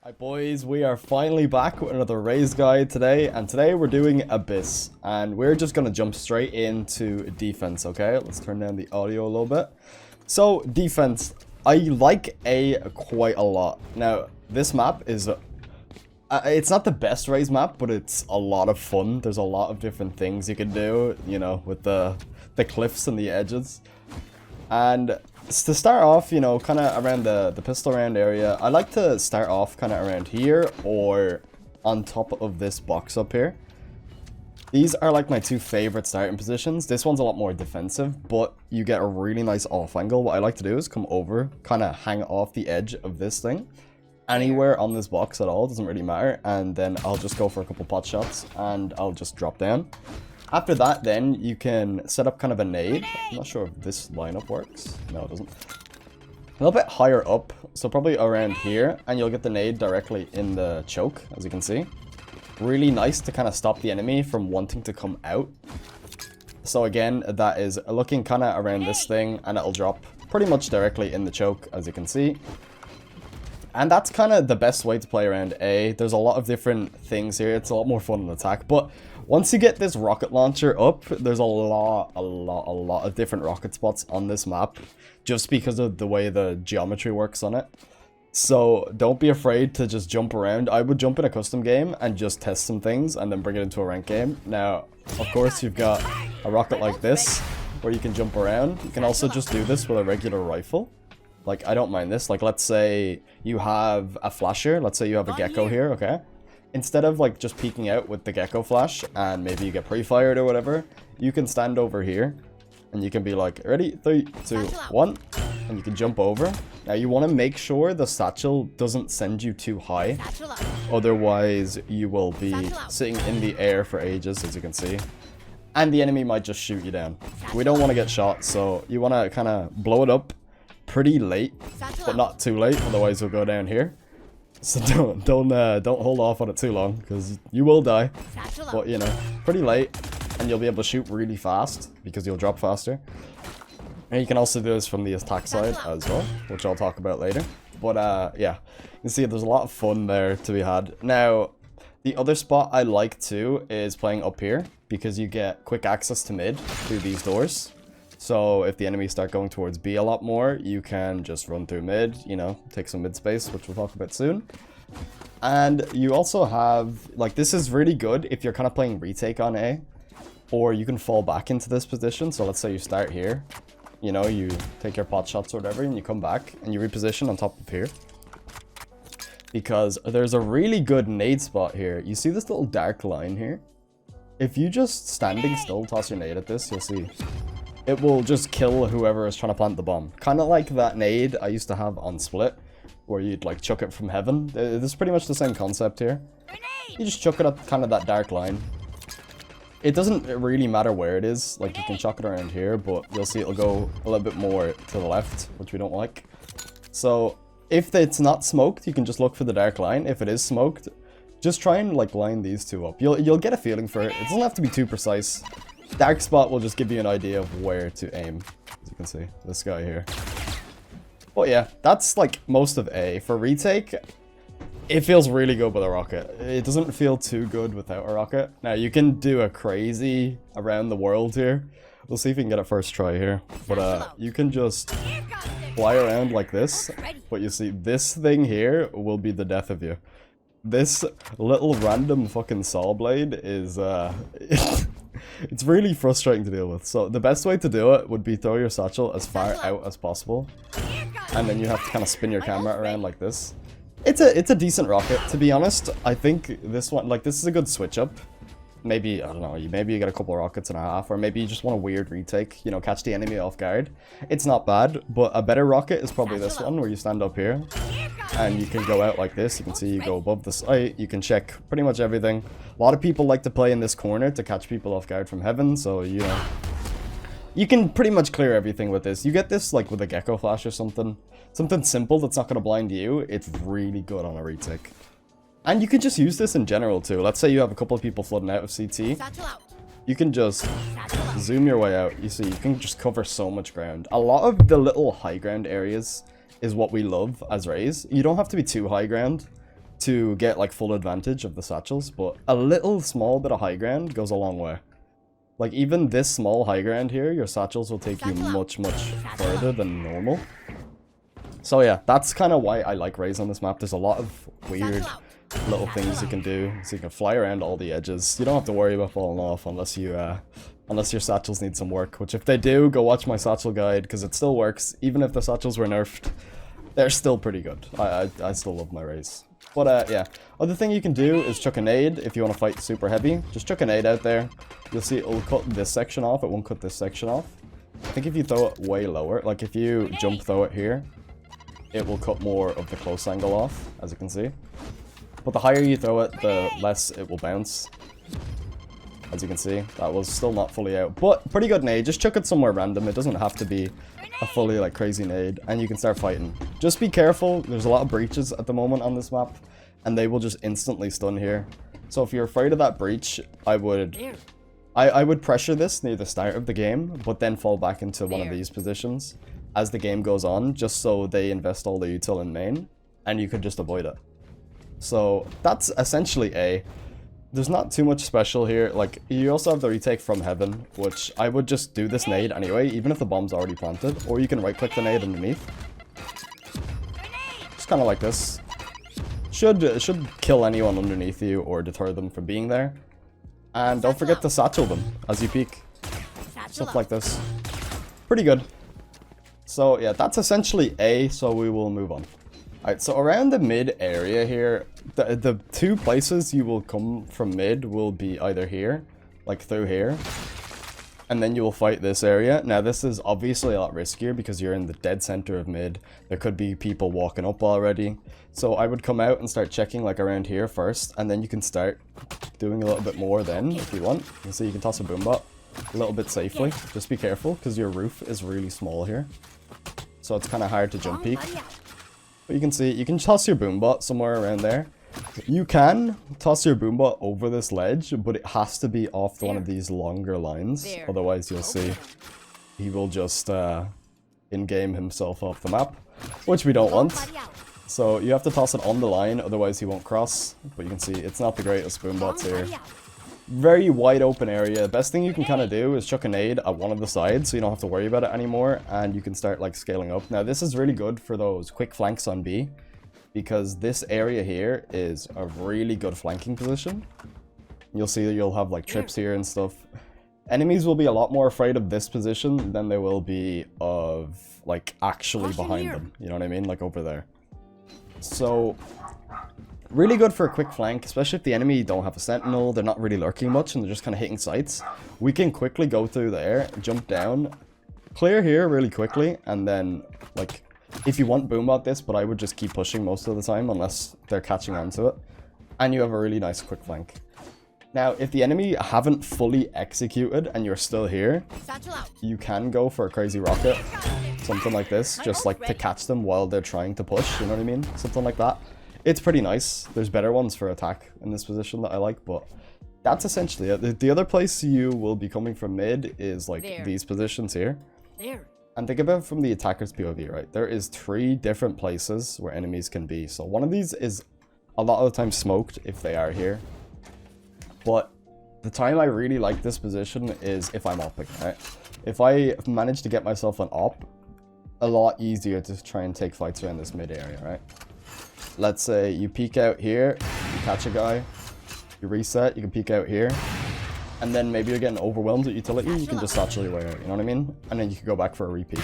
Hi boys, we are finally back with another Raze guide today, and today we're doing Abyss, and we're just gonna jump straight into defense, okay? Let's turn down the audio a little bit. So, defense, I like A quite a lot. Now, this map is, it's not the best Raze map, but it's a lot of fun. There's a lot of different things you can do, you know, with the cliffs and the edges. And to start off, you know, kind of around the pistol round area, I like to start off kind of around here or on top of this box up here. These are like my two favorite starting positions. This one's a lot more defensive, but you get a really nice off angle. What I like to do is come over, kind of hang off the edge of this thing. Anywhere on this box at all, doesn't really matter. And then I'll just go for a couple pot shots and I'll just drop down. After that, then, you can set up kind of a nade. I'm not sure if this lineup works. No, it doesn't. A little bit higher up, so probably around here, and you'll get the nade directly in the choke, as you can see. Really nice to kind of stop the enemy from wanting to come out. So again, that is looking kind of around this thing, and it'll drop pretty much directly in the choke, as you can see. And that's kind of the best way to play around A. There's a lot of different things here. It's a lot more fun in attack, but once you get this rocket launcher up, there's a lot of different rocket spots on this map, just because of the way the geometry works on it. So don't be afraid to just jump around. I would jump in a custom game and just test some things and then bring it into a ranked game. Now, of course, you've got a rocket like this where you can jump around. You can also just do this with a regular rifle. Like, I don't mind this. Like, let's say you have a flasher. Let's say you have a gecko here, okay? Instead of, like, just peeking out with the gecko flash and maybe you get pre-fired or whatever, you can stand over here and you can be like, ready, 3, 2, 1, and you can jump over. Now, you want to make sure the satchel doesn't send you too high. Otherwise, you will be sitting in the air for ages, as you can see. And the enemy might just shoot you down. We don't want to get shot, so you want to kind of blow it up pretty late, but not too late, otherwise you'll go down here. So don't hold off on it too long, because you will die. But you know, pretty late, and you'll be able to shoot really fast because you'll drop faster. And you can also do this from the attack side as well, which I'll talk about later. But yeah, you can see there's a lot of fun there to be had. Now, the other spot I like too is playing up here, because you get quick access to mid through these doors. So if the enemies start going towards B a lot more, you can just run through mid, you know, take some mid space, which we'll talk about soon. And you also have, like, this is really good if you're kind of playing retake on A, or you can fall back into this position. So let's say you start here, you know, you take your pot shots or whatever, and you come back and you reposition on top of here. Because there's a really good nade spot here. You see this little dark line here? If you just standing still toss your nade at this, you'll see it will just kill whoever is trying to plant the bomb. Kind of like that nade I used to have on Split, where you'd like chuck it from heaven. This is pretty much the same concept here. You just chuck it at kind of that dark line. It doesn't really matter where it is. Like, you can chuck it around here, but you'll see it'll go a little bit more to the left, which we don't like. So if it's not smoked, you can just look for the dark line. If it is smoked, just try and like line these two up. You'll get a feeling for it. It doesn't have to be too precise. Dark spot will just give you an idea of where to aim, as you can see, this guy here. But yeah, that's like most of A. For retake, it feels really good with a rocket. It doesn't feel too good without a rocket. Now, you can do a crazy around the world here. We'll see if we can get it first try here. But you can just fly around like this. But you see, this thing here will be the death of you. This little random fucking saw blade is, it's really frustrating to deal with. So the best way to do it would be throw your satchel as far out as possible. And then you have to kind of spin your camera around like this. It's a decent rocket, to be honest. I think this one, like, this is a good switch up. Maybe, I don't know, maybe you get a couple rockets and a half, or maybe you just want a weird retake, you know, catch the enemy off guard. It's not bad, but a better rocket is probably this one, where you stand up here, and you can go out like this. You can see you go above the sight, you can check pretty much everything. A lot of people like to play in this corner to catch people off guard from heaven, so, you know, you can pretty much clear everything with this. You get this, like, with a gecko flash or something. Something simple that's not going to blind you. It's really good on a retake. And you can just use this in general too. Let's say you have a couple of people flooding out of CT. You can just zoom your way out. You see, you can just cover so much ground. A lot of the little high ground areas is what we love as Raze. You don't have to be too high ground. to get like full advantage of the satchels, but a little small bit of high ground goes a long way. Like even this small high ground here, your satchels will take you much further than normal. So yeah, that's kind of why I like Raze on this map. There's a lot of weird little things you can do. So you can fly around all the edges. You don't have to worry about falling off unless you unless your satchels need some work, which if they do, go watch my satchel guide because it still works. Even if the satchels were nerfed, they're still pretty good. I still love my Raze. But yeah, other thing you can do is chuck a nade if you want to fight super heavy. Just chuck a nade out there. You'll see it'll cut this section off. It won't cut this section off. I think if you throw it way lower, like if you jump throw it here, it will cut more of the close angle off, as you can see. But the higher you throw it, the less it will bounce. As you can see, that was still not fully out. But pretty good nade. Just chuck it somewhere random. It doesn't have to be a fully like crazy nade, and you can start fighting. Just be careful. There's a lot of breaches at the moment on this map, and they will just instantly stun here. So if you're afraid of that breach, I would pressure this near the start of the game, but then fall back into one of these positions as the game goes on, just so they invest all the util in main, and you could just avoid it. So that's essentially A. There's not too much special here. Like, you also have the retake from heaven, which I would just do this nade anyway, even if the bomb's already planted, or you can right-click the nade underneath. Just kind of like this. Should kill anyone underneath you or deter them from being there. And don't forget to satchel them as you peek. Stuff like this. Pretty good. So yeah, that's essentially A, so we will move on. Alright, so around the mid area here, the two places you will come from mid will be either here, like through here, and then you will fight this area. Now this is obviously a lot riskier because you're in the dead center of mid. There could be people walking up already. So I would come out and start checking like around here first, and then you can start doing a little bit more then if you want. You see you can toss a boombot a little bit safely. Just be careful because your roof is really small here. So it's kind of hard to jump peek. But you can see, you can toss your boombot somewhere around there. You can toss your boombot over this ledge, but it has to be off one of these longer lines. Otherwise, you'll see he will just in-game himself off the map, which we don't want. So you have to toss it on the line, otherwise he won't cross. But you can see, it's not the greatest boombots here. Very wide open area. The best thing you can kind of do is chuck a nade at one of the sides so you don't have to worry about it anymore, and you can start like scaling up. Now this is really good for those quick flanks on B, because this area here is a really good flanking position. You'll see that you'll have like trips here and stuff. Enemies will be a lot more afraid of this position than they will be of like actually behind them. You know what I mean? Like over there. So really good for a quick flank, especially if the enemy don't have a sentinel, they're not really lurking much, and they're just kind of hitting sites. We can quickly go through there, jump down, clear here really quickly, and then, like, if you want boombot this, but I would just keep pushing most of the time unless they're catching on to it. And you have a really nice quick flank. Now, if the enemy haven't fully executed and you're still here, you can go for a crazy rocket, something like this, just like to catch them while they're trying to push, you know what I mean? Something like that. It's pretty nice. There's better ones for attack in this position that I like, but that's essentially it. The other place you will be coming from mid is like these positions here. And think about it from the attacker's POV, right? There is 3 different places where enemies can be. So one of these is a lot of the time smoked if they are here. But the time I really like this position is if I'm opping, right? If I manage to get myself an op, a lot easier to try and take fights around this mid area, right? Let's say you peek out here, you catch a guy, you reset, you can peek out here, and then maybe you're getting overwhelmed at utility, you can just satchel your way out, you know what I mean? And then you can go back for a repeat.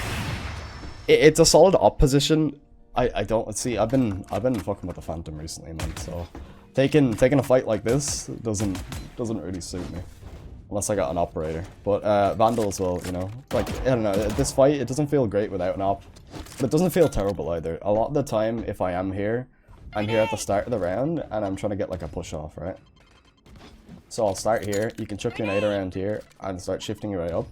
It's a solid op position. I don't see. I've been fucking with the Phantom recently, man. So taking a fight like this doesn't really suit me. Unless I got an operator. But Vandal as well, you know. Like, I don't know, this fight, it doesn't feel great without an op. But it doesn't feel terrible either. A lot of the time, if I am here, I'm here at the start of the round, and I'm trying to get like a push off, right? So I'll start here, you can chuck your nade around here, and start shifting your way up.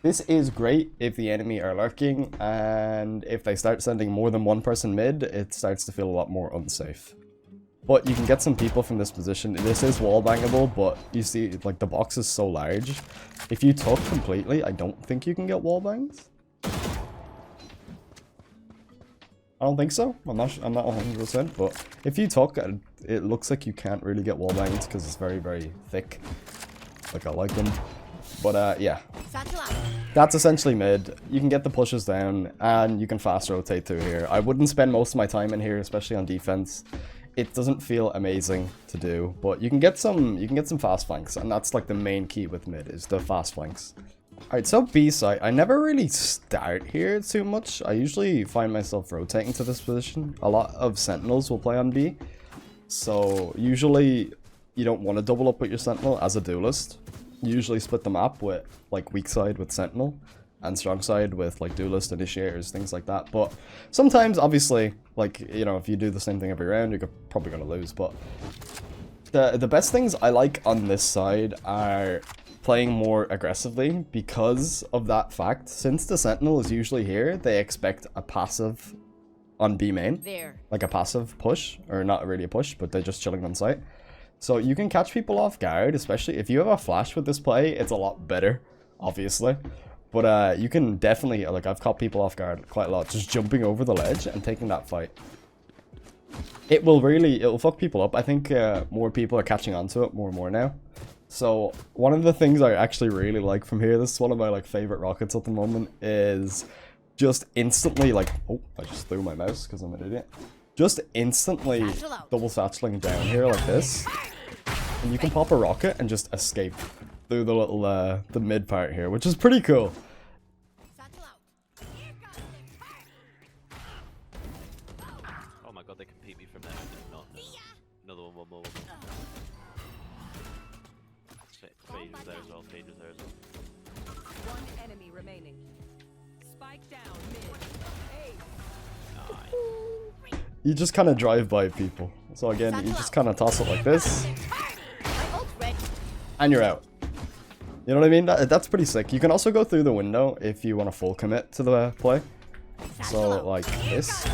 This is great if the enemy are lurking, and if they start sending more than one person mid, it starts to feel a lot more unsafe. But you can get some people from this position. This is wallbangable, but you see, like, the box is so large. If you tuck completely, I don't think you can get wallbangs. I don't think so. I'm not 100%, but if you tuck, it looks like you can't really get wall banged because it's very, very thick. Like I like them. But yeah. That's essentially mid. You can get the pushes down and you can fast rotate through here. I wouldn't spend most of my time in here, especially on defense. It doesn't feel amazing to do, but you can get some fast flanks, and that's like the main key with mid is the fast flanks. Alright, so B site, I never really start here too much. I usually find myself rotating to this position. A lot of sentinels will play on B. So usually you don't want to double up with your sentinel as a duelist. You usually split the map with like weak side with sentinel and strong side with like duelist, initiators, things like that. But sometimes obviously, like, you know, if you do the same thing every round, you're probably going to lose. But the best things I like on this side are playing more aggressively because of that fact. Since the sentinel is usually here, they expect a passive on B main. Like a passive push, or not really a push, but they're just chilling on site. So you can catch people off guard, especially if you have a flash with this play. It's a lot better, obviously. But you can definitely, like, I've caught people off guard quite a lot, just jumping over the ledge and taking that fight. It'll fuck people up. I think more people are catching on to it more and more now. So one of the things I actually really like from here, this is one of my like favorite rockets at the moment, is just instantly like, oh, I just threw my mouse because I'm an idiot. Just instantly double satcheling down here like this, and you can pop a rocket and just escape through the little the mid part here, which is pretty cool. Oh my god, they can beat me from there. Not another one more. Phase is there as well. Phase is there as well. One enemy remaining. Spike down mid. You just kind of drive by people. So again, you just kind of toss it like this, and you're out. You know what I mean? That's pretty sick. You can also go through the window if you want to full commit to the play. So like this.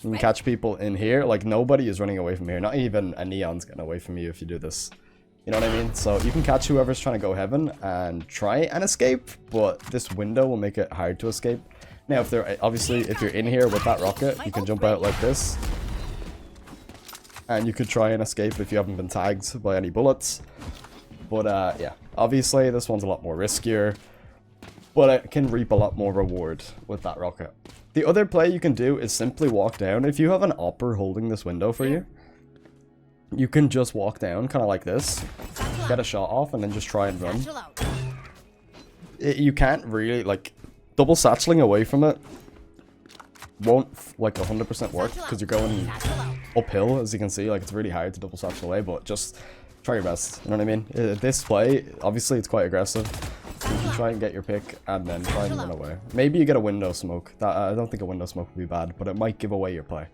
You can catch people in here. Like nobody is running away from here. Not even a neon's getting away from you if you do this. You know what I mean? So you can catch whoever's trying to go heaven and try and escape, but this window will make it hard to escape. Now, if they're obviously, if you're in here with that rocket, you can jump out like this. And you could try and escape if you haven't been tagged by any bullets. But yeah, obviously this one's a lot more riskier, but it can reap a lot more reward with that rocket. The other play you can do is simply walk down. If you have an opper holding this window for you, you can just walk down kind of like this, get a shot off, and then just try and run. You can't really, like, double satcheling away from it won't like 100% work because you're going uphill, as you can see. Like, it's really hard to double satchel away, but just try your best. You know what I mean? This play, obviously, it's quite aggressive. So you can try and get your pick and then try and run away. Maybe you get a window smoke. I don't think a window smoke would be bad, but it might give away your play.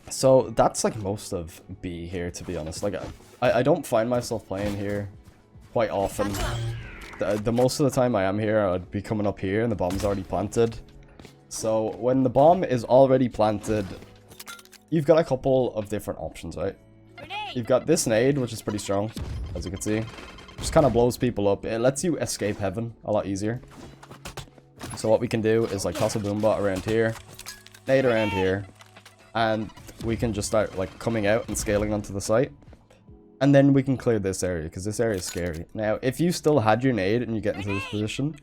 So that's like most of B here, to be honest. Like I don't find myself playing here quite often. The most of the time I am here, I'd be coming up here and the bomb's already planted. So when the bomb is already planted, you've got a couple of different options, right? You've got this nade, which is pretty strong, as you can see. Just kind of blows people up. It lets you escape heaven a lot easier. So what we can do is like toss a boombot around here, nade around here, and we can just start like coming out and scaling onto the site. And then we can clear this area, because this area is scary. Now, if you still had your nade and you get into this position,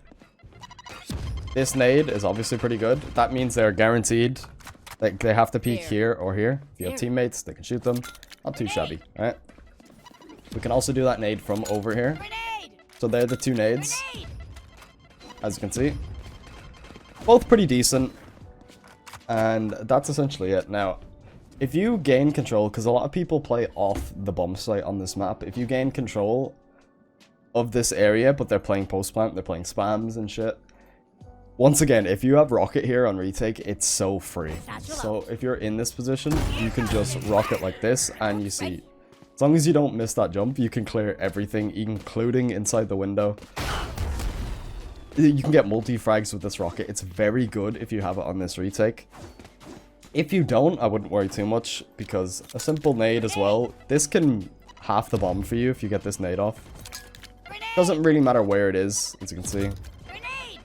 this nade is obviously pretty good. That means they're guaranteed. Like, they have to peek here or here. If you have teammates, they can shoot them. Not too shabby, right? We can also do that nade from over here. So they're the two nades, as you can see. Both pretty decent. And that's essentially it. Now, if you gain control, because a lot of people play off the bomb site on this map, if you gain control of this area, but they're playing post-plant, they're playing spams and shit. Once again, if you have rocket here on retake, it's so free. So if you're in this position, you can just rocket like this, and you see, as long as you don't miss that jump, you can clear everything, including inside the window. You can get multi-frags with this rocket. It's very good if you have it on this retake. If you don't, I wouldn't worry too much, because a simple nade as well, this can half the bomb for you if you get this nade off. Doesn't really matter where it is, as you can see.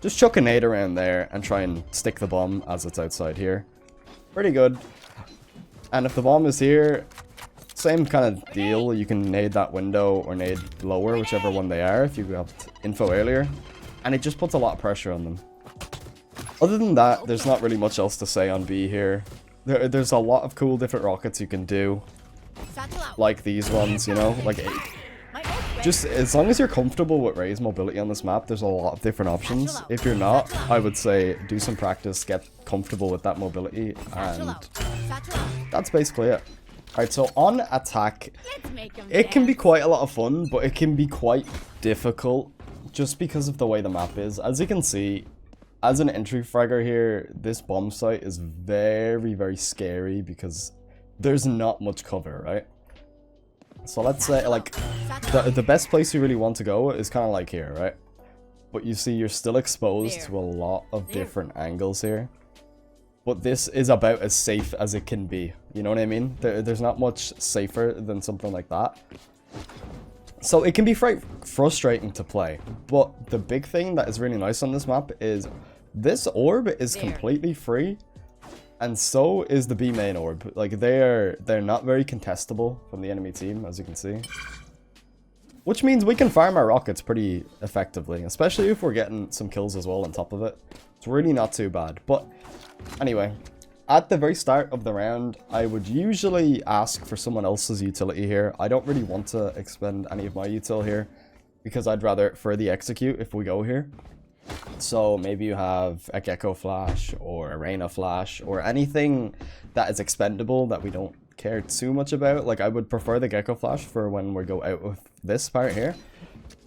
just chuck a nade around there and try and stick the bomb as it's outside here. Pretty good. And if the bomb is here, same kind of deal. You can nade that window or nade lower, whichever one they are, if you got info earlier. And it just puts a lot of pressure on them. Other than that, there's not really much else to say on B here. There's a lot of cool different rockets you can do. Like these ones, you know? Like, just as long as you're comfortable with Raze mobility on this map, there's a lot of different options. If you're not, I would say do some practice, get comfortable with that mobility, and that's basically it. Alright, so on attack, it can be quite a lot of fun, but it can be quite difficult just because of the way the map is. As you can see, as an entry fragger here, this bomb site is very, very scary because there's not much cover, right? So let's say, like, the best place you really want to go is kind of like here, right? But you see, you're still exposed to a lot of different angles here. But this is about as safe as it can be. You know what I mean? There's not much safer than something like that. So it can be frustrating to play. But the big thing that is really nice on this map is this orb is completely free. And so is the B main orb. Like, they're not very contestable from the enemy team, as you can see. Which means we can farm our rockets pretty effectively, especially if we're getting some kills as well on top of it. It's really not too bad. But anyway, at the very start of the round, I would usually ask for someone else's utility here. I don't really want to expend any of my util here, because I'd rather further execute if we go here. So maybe you have a Gecko Flash or a Reyna Flash or anything that is expendable that we don't care too much about. Like, I would prefer the Gecko Flash for when we go out with this part here.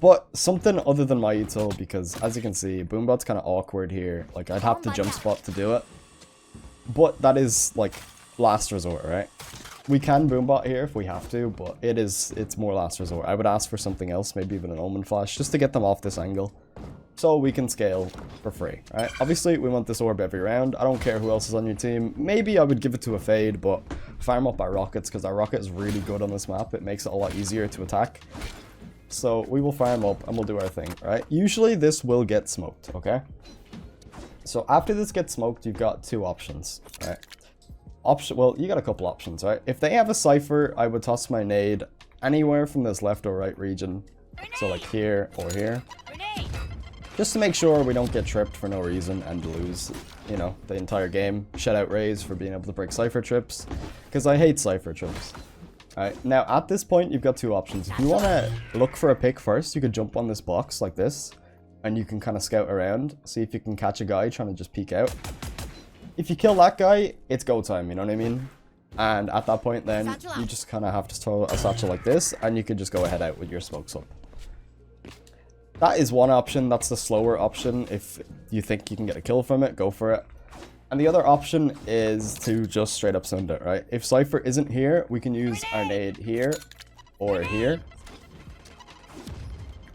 But something other than my util, because as you can see, Boombot's kind of awkward here. Like, I'd have to jump spot to do it. But that is, like, last resort, right? We can Boombot here if we have to, but it's more last resort. I would ask for something else, maybe even an Omen Flash, just to get them off this angle. So we can scale for free, right? Obviously, we want this orb every round. I don't care who else is on your team. Maybe I would give it to a Fade, but farm up our rockets, because our rocket is really good on this map. It makes it a lot easier to attack. So we will farm up and we'll do our thing, right? Usually this will get smoked, okay? So after this gets smoked, you've got two options, right? Well, you got a couple options, right? If they have a Cypher, I would toss my nade anywhere from this left or right region. So like here or here. Just to make sure we don't get tripped for no reason and lose, you know, the entire game. Shout out Raze for being able to break Cypher trips, because I hate Cypher trips. Alright, now at this point, you've got two options. If you want to look for a pick first, you could jump on this box like this, and you can kind of scout around, see if you can catch a guy trying to just peek out. If you kill that guy, it's go time, you know what I mean? And at that point then, you just kind of have to throw a satchel like this, and you can just go ahead out with your smokes up. That is one option. That's the slower option. If you think you can get a kill from it, go for it. And the other option is to just straight up send it, right? If Cypher isn't here, we can use our nade here or here.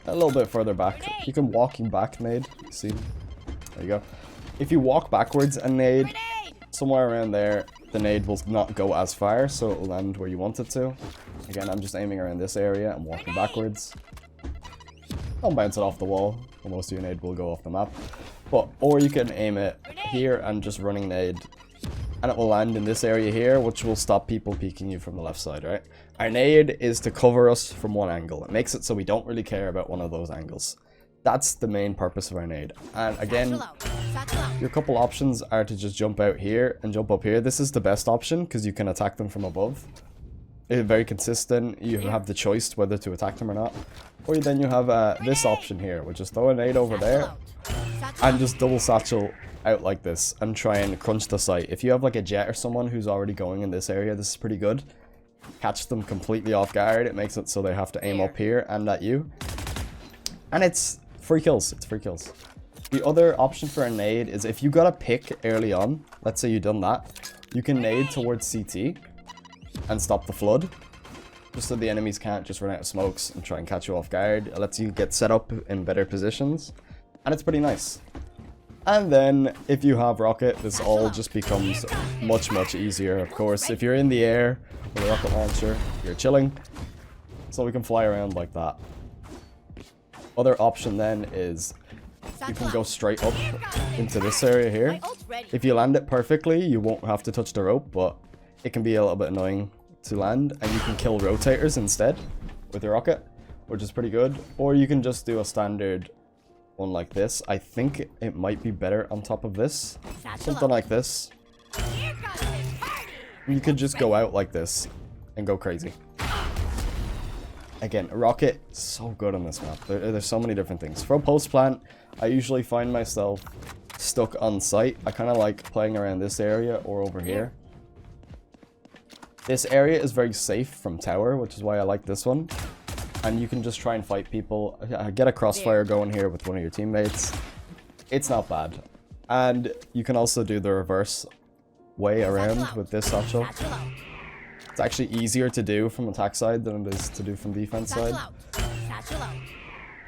A little bit further back. You can walking back nade. See? There you go. If you walk backwards and nade, somewhere around there, the nade will not go as far, so it will land where you want it to. Again, I'm just aiming around this area and walking backwards. Don't bounce it off the wall, or most of your nade will go off the map. Or you can aim it here and just running nade, and it will land in this area here, which will stop people peeking you from the left side, right? Our nade is to cover us from one angle. It makes it so we don't really care about one of those angles. That's the main purpose of our nade. And again, your couple options are to just jump out here and jump up here. This is the best option because you can attack them from above. It's very consistent. You have the choice whether to attack them or not. Or then you have this option here, which is throw a nade over there and just double satchel out like this and try and crunch the site. If you have like a jet or someone who's already going in this area, this is pretty good. Catch them completely off guard. It makes it so they have to aim up here and at you. And it's free kills. It's free kills. The other option for a nade is if you got a pick early on, let's say you've done that, you can nade towards CT and stop the flood, just so the enemies can't just run out of smokes and try and catch you off guard. It lets you get set up in better positions, and it's pretty nice. And then if you have rocket, this all just becomes much, much easier. Of course, if you're in the air with a rocket launcher, you're chilling, so we can fly around like that. Other option then is you can go straight up into this area here. If you land it perfectly, you won't have to touch the rope, but it can be a little bit annoying to land, and you can kill rotators instead with your rocket, which is pretty good. Or you can just do a standard one like this. I think it might be better on top of this. Something like this. You could just go out like this and go crazy. Again, a rocket is so good on this map. There's so many different things. For a post plant, I usually find myself stuck on site. I kind of like playing around this area or over here. This area is very safe from tower, which is why I like this one. And you can just try and fight people. Get a crossfire going here with one of your teammates. It's not bad. And you can also do the reverse way around with this satchel. It's actually easier to do from attack side than it is to do from defense side.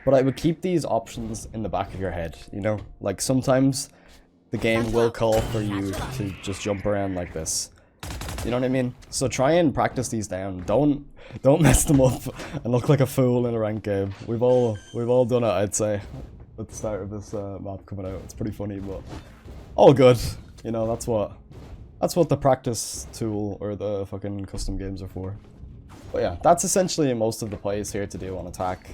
But I would keep these options in the back of your head, you know? Like sometimes the game will call for you to just jump around like this. You know what I mean? So try and practice these down. Don't mess them up and look like a fool in a ranked game. We've all done it, I'd say, at the start of this map coming out. It's pretty funny, but all good. You know, that's what the practice tool or the fucking custom games are for. But yeah, that's essentially most of the plays here to do on attack.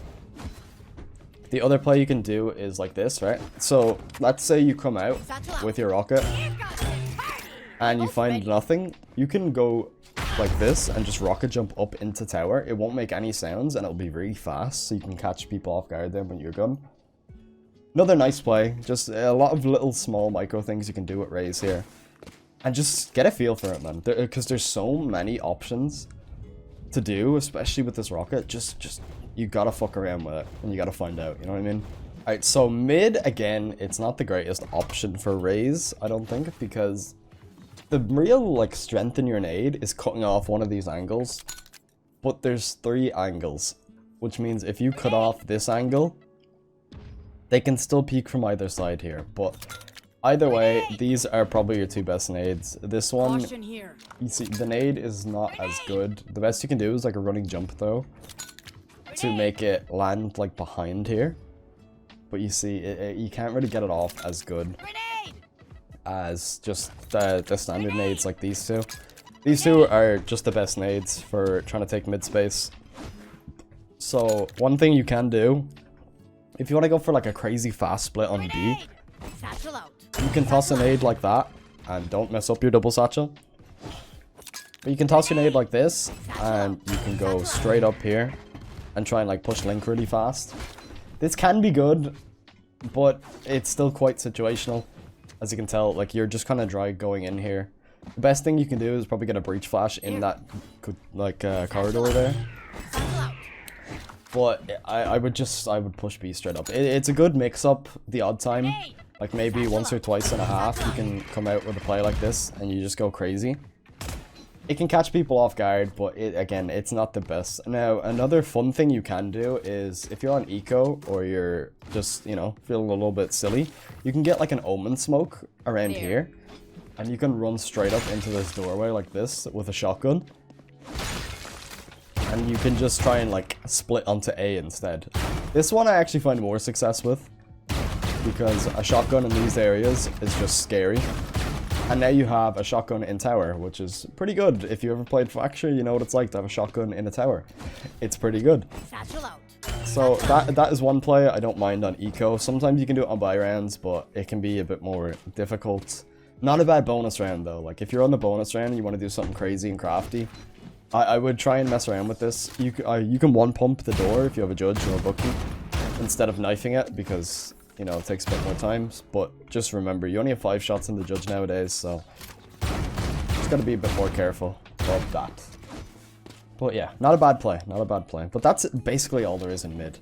The other play you can do is like this, right? So let's say you come out with your rocket and you find nothing. You can go like this and just rocket jump up into tower. It won't make any sounds and it'll be really fast, so you can catch people off guard then with your gun. Another nice play. Just a lot of little small micro things you can do with Raze here. And just get a feel for it, man. Because there's so many options to do, especially with this rocket. Just you gotta fuck around with it and you gotta find out, you know what I mean? Alright, so mid, again, it's not the greatest option for Raze, I don't think, because the real, like, strength in your nade is cutting off one of these angles. But there's 3 angles, which means if you cut off this angle, they can still peek from either side here. But either way, these are probably your 2 best nades. This one, you see, the nade is not as good. The best you can do is like a running jump though, to make it land like behind here. But you see, you can't really get it off as good as just the standard nades like these two. These two are just the best nades for trying to take mid space. So one thing you can do, if you want to go for like a crazy fast split on B, you can toss a nade like that and don't mess up your double satchel. But you can toss your nade like this and you can go straight up here and try and like push link really fast. This can be good, but it's still quite situational. As you can tell, like, you're just kind of dry going in here. The best thing you can do is probably get a breach flash in that, like, corridor there. But I would push B straight up. It's a good mix-up the odd time. Like, maybe once or twice and a half, you can come out with a play like this, and you just go crazy. It can catch people off guard, but again, it's not the best. Now, another fun thing you can do is, if you're on eco, or you're just, you know, feeling a little bit silly, you can get like an omen smoke around here, and you can run straight up into this doorway like this with a shotgun. And you can just try and like split onto A instead. This one I actually find more success with, because a shotgun in these areas is just scary. And now you have a shotgun in tower, which is pretty good. If you ever played Fracture, you know what it's like to have a shotgun in a tower. It's pretty good. So that is one play I don't mind on eco. Sometimes you can do it on buy rounds, but it can be a bit more difficult. Not a bad bonus round though. Like if you're on the bonus round and you want to do something crazy and crafty, I would try and mess around with this. You can one pump the door if you have a judge or a bookie instead of knifing it, because you know, it takes a bit more time, but just remember, you only have 5 shots in the judge nowadays, so just gotta be a bit more careful of that. But yeah, not a bad play, not a bad play. But that's basically all there is in mid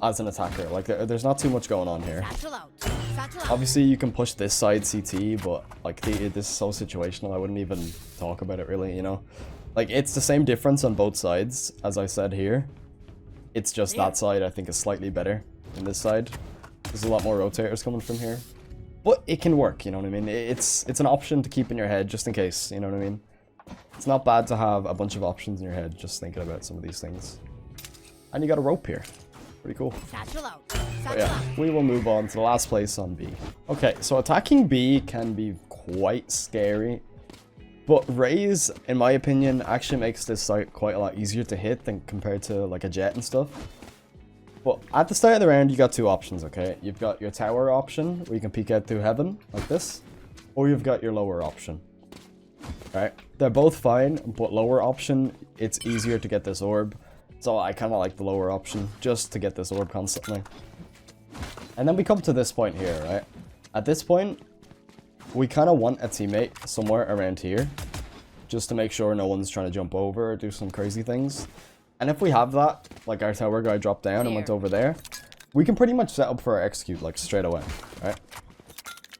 as an attacker. Like, there's not too much going on here. Obviously, you can push this side CT, but like, this is so situational, I wouldn't even talk about it really, you know? Like, it's the same difference on both sides, as I said here. It's just that side I think is slightly better than this side. There's a lot more rotators coming from here. But it can work, you know what I mean? It's an option to keep in your head, just in case, you know what I mean? It's not bad to have a bunch of options in your head, just thinking about some of these things. And you got a rope here. Pretty cool. But yeah, we will move on to the last place on B. Okay, so attacking B can be quite scary. But Raze, in my opinion, actually makes this site quite a lot easier to hit than compared to like a jet and stuff. But at the start of the round, you got two options, okay? You've got your tower option, where you can peek out through heaven, like this. Or you've got your lower option. Right? They're both fine, but lower option, it's easier to get this orb. So I kind of like the lower option, just to get this orb constantly. And then we come to this point here, right? At this point, we kind of want a teammate somewhere around here, just to make sure no one's trying to jump over or do some crazy things. And if we have that, like our tower guy dropped down and went over there, we can pretty much set up for our execute like straight away, right?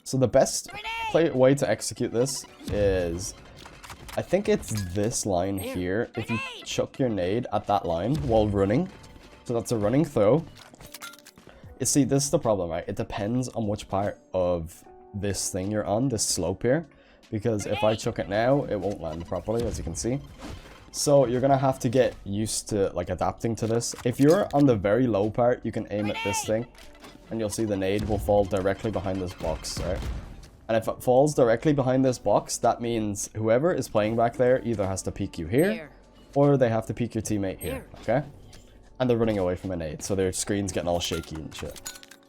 So the best way to execute this is, I think it's this line here. If you chuck your nade at that line while running, so that's a running throw. You see, this is the problem, right? It depends on which part of this thing you're on, this slope here, because if I chuck it now, it won't land properly, as you can see. So you're gonna have to get used to like adapting to this. If you're on the very low part, you can aim at this thing, and you'll see the nade will fall directly behind this box, right? And if it falls directly behind this box, that means whoever is playing back there either has to peek you here, or they have to peek your teammate here, okay? And they're running away from a nade, so their screen's getting all shaky and shit.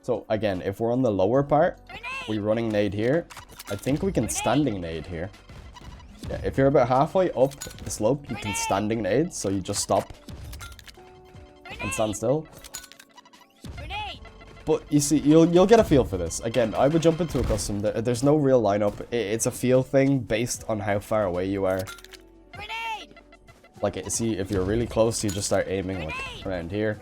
So again, if we're on the lower part, we're running nade here. I think we can standing nade here. Yeah, if you're about halfway up the slope, you can standing nade, so you just stop and stand still. But you see, you'll get a feel for this. Again, I would jump into a custom. There's no real lineup. It's a feel thing based on how far away you are. Like, see, if you're really close, you just start aiming like around here.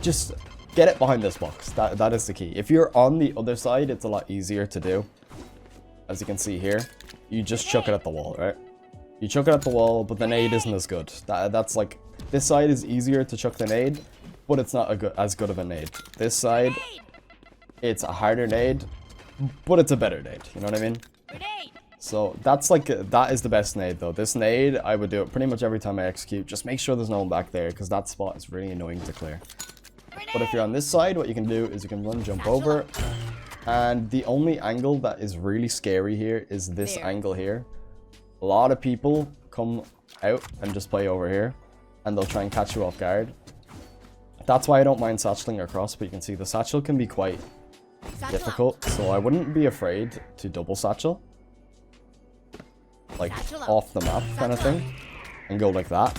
Just get it behind this box. That is the key. If you're on the other side, it's a lot easier to do. As you can see here, you just chuck it at the wall, right? You chuck it at the wall, but the nade isn't as good. That's like, this side is easier to chuck the nade, but it's not as good of a nade. This side, it's a harder nade, but it's a better nade. You know what I mean? So that's like, that is the best nade though. This nade, I would do it pretty much every time I execute. Just make sure there's no one back there, because that spot is really annoying to clear. But if you're on this side, what you can do is you can run, jump over. And the only angle that is really scary here is this angle here. A lot of people come out and just play over here, and they'll try and catch you off guard. That's why I don't mind satcheling across, but you can see the satchel can be quite difficult. So I wouldn't be afraid to double satchel, like off the map kind of thing, and go like that.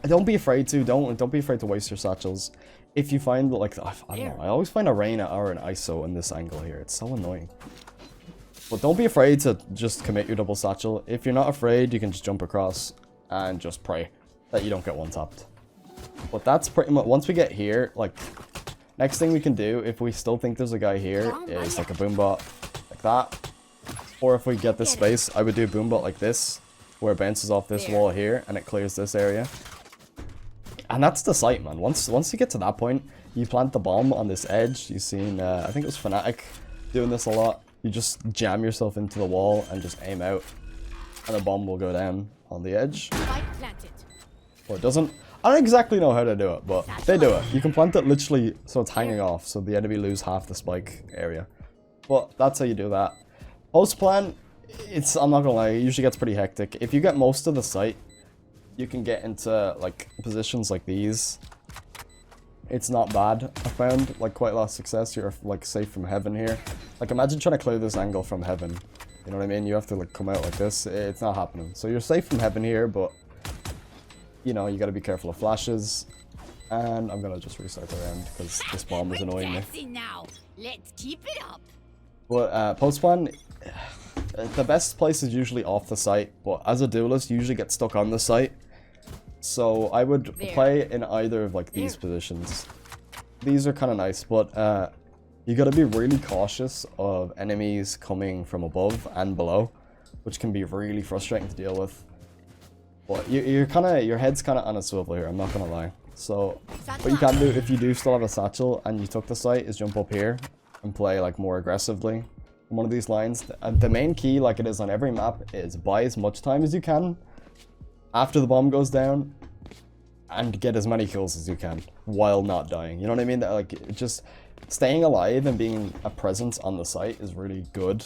Don't be afraid to, don't be afraid to waste your satchels. If you find, like, I don't know, I always find a Reyna or an ISO in this angle here. It's so annoying. But don't be afraid to just commit your double satchel. If you're not afraid, you can just jump across and just pray that you don't get one-tapped. But that's pretty much, once we get here, like, next thing we can do, if we still think there's a guy here, is like a boombot like that. Or if we get this space, I would do a boombot like this, where it bounces off this wall here, and it clears this area. And that's the site, man. Once you get to that point, you plant the bomb on this edge. You've seen, I think it was Fnatic doing this a lot. You just jam yourself into the wall and just aim out, and the bomb will go down on the edge. Or it doesn't. I don't exactly know how to do it, but they do it. You can plant it literally so it's hanging off, so the enemy lose half the spike area. But that's how you do that. Post plan, I'm not gonna lie, it usually gets pretty hectic. If you get most of the site, you can get into like positions like these. It's not bad. I found like quite a lot of success. You're like safe from heaven here. Like imagine trying to clear this angle from heaven. You know what I mean? You have to like come out like this. It's not happening. So you're safe from heaven here, but you know, you gotta be careful of flashes. And I'm gonna just restart the round because this bomb is annoying me. Now. Let's keep it up. But post plan, the best place is usually off the site, but as a duelist, you usually get stuck on the site. So I would play in either of like these positions. These are kind of nice, but you gotta be really cautious of enemies coming from above and below, which can be really frustrating to deal with. But your head's kind of on a swivel here, I'm not gonna lie. So what you can do if you do still have a satchel and you took the site is jump up here and play like more aggressively on one of these lines. The main key, like it is on every map, is buy as much time as you can after the bomb goes down and get as many kills as you can while not dying. You know what I mean? That, like, just staying alive and being a presence on the site is really good.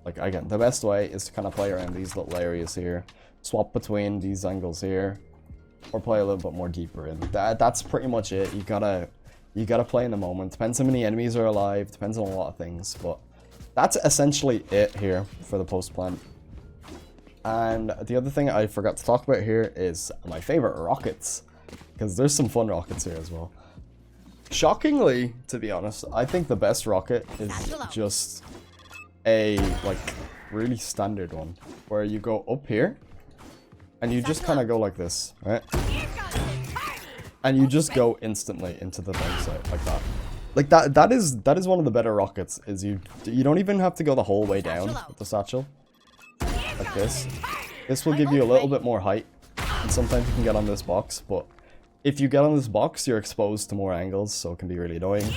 Like, again, the best way is to kind of play around these little areas here, swap between these angles here, or play a little bit more deeper in. That's pretty much it. You gotta play in the moment. Depends how many enemies are alive, depends on a lot of things, but that's essentially it here for the post plant. And the other thing I forgot to talk about here is my favorite rockets, because there's some fun rockets here as well. Shockingly, to be honest, I think the best rocket is just a, like, really standard one, where you go up here, and you just kind of go like this, right? And you just go instantly into the bomb site, like that. Like, that is one of the better rockets, is you don't even have to go the whole way down with the satchel. Like this. This will give you a little bit more height, and sometimes you can get on this box, but if you get on this box, you're exposed to more angles, so it can be really annoying.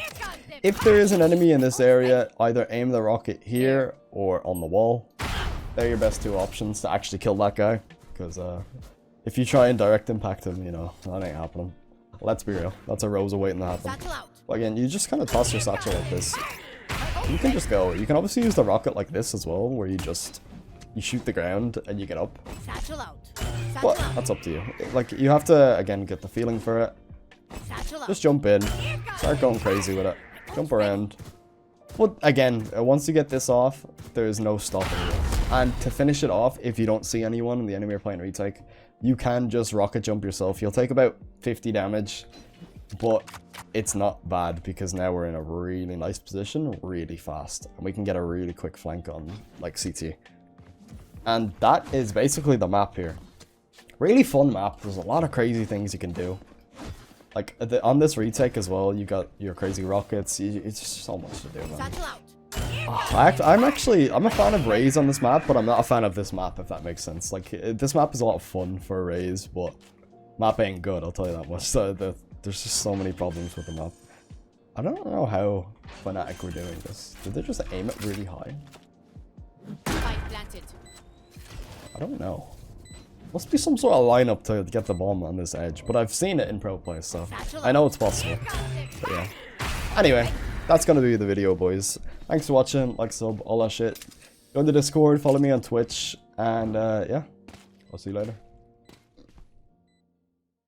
If there is an enemy in this area, either aim the rocket here or on the wall. They're your best two options to actually kill that guy, because if you try and direct impact him, you know, that ain't happening. Let's be real, that's a Rosa waiting to happen. But again, you just kind of toss your satchel like this. You can just go. You can obviously use the rocket like this as well, where you shoot the ground and you get up. But that's up to you. Like, you have to, again, get the feeling for it. Just jump in, start going crazy with it, jump around. But again, once you get this off, there's no stopping you. And to finish it off, if you don't see anyone and the enemy are playing retake, you can just rocket jump yourself. You'll take about 50 damage, but it's not bad because now we're in a really nice position, really fast, and we can get a really quick flank on, like, CT. And that is basically the map here. Really fun map. There's a lot of crazy things you can do. Like, on this retake as well, you got your crazy rockets. It's just so much to do, man. I'm a fan of Raze on this map, but I'm not a fan of this map, if that makes sense. Like, this map is a lot of fun for Raze, but map ain't good, I'll tell you that much. So there's just so many problems with the map. I don't know how Fnatic were doing this. Did they just aim it really high? I don't know. Must be some sort of lineup to get the bomb on this edge, but I've seen it in pro play, so I know it's possible. But yeah. Anyway, that's gonna be the video, boys. Thanks for watching, like, sub, all that shit. Join the Discord, follow me on Twitch, and yeah, I'll see you later.